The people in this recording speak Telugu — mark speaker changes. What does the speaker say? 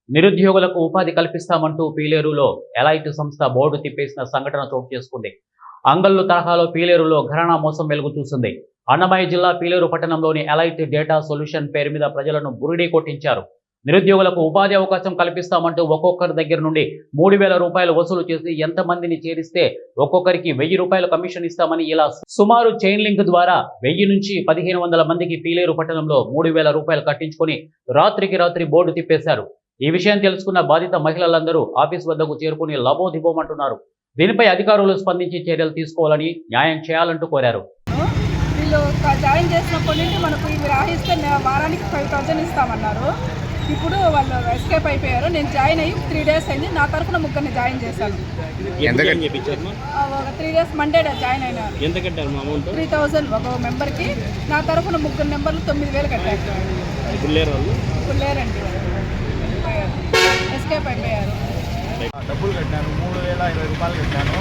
Speaker 1: నిరుద్యోగులకు ఉపాధి కల్పిస్తామంటూ పీలేరులో ఎలైట్ సంస్థ బోర్డు తిప్పేసిన సంఘటన చోటు చేసుకుంది. అంగళ్ళు తరహాలో పీలేరులో ఘరానా మోసం వెలుగు చూసింది. అన్నమయ్య జిల్లా పీలేరు పట్టణంలోని ఎలైట్ డేటా సొల్యూషన్ పేరు మీద ప్రజలను బురిడీ కొట్టించారు. నిరుద్యోగులకు ఉపాధి అవకాశం కల్పిస్తామంటూ ఒక్కొక్కరి దగ్గర నుండి 3,000 రూపాయలు వసూలు చేసి ఎంతమందిని చేరిస్తే ఒక్కొక్కరికి 1,000 రూపాయలు కమిషన్ ఇస్తామని ఇలా సుమారు చైన్ లింక్ ద్వారా 1000 నుంచి 1,500 మందికి పీలేరు పట్టణంలో 3,000 రూపాయలు కట్టించుకొని రాత్రికి రాత్రి బోర్డు తిప్పేశారు. ఈ విషయం తెలుసుకున్న బాధిత మహిళలందరూ ఆఫీస్ వద్దకు చేరుకుని లబోదిబోమంటున్నారు. దీనిపై అధికారులు స్పందించి చర్యలు తీసుకోవాలని, న్యాయం చేయాలంటూ కోరారు.
Speaker 2: వీళ్ళు జాయిన్ చేసినప్పటి నుండి మనకు ఇవి రాహిస్తే వారానికి 5,000 ఇస్తామన్నారు. ఇప్పుడు వాళ్ళు ఎస్కేప్ అయిపోయారు. నేను జాయిన్ అయ్యి 3 days అయింది. నా తరఫున ముగ్గురిని జాయిన్ చేశాను. ఒక 3 days మండే జాయిన్ అయినారు. 3,000 ఒక మెంబర్కి. నా తరఫున 3 నెంబర్లు 9,000 కట్టారు. ఇప్పుడు లేరండి, ఎస్కేప్ అయిపోయారు.
Speaker 3: డబ్బులు కట్టాను, 3,020 రూపాయలు కట్టాను.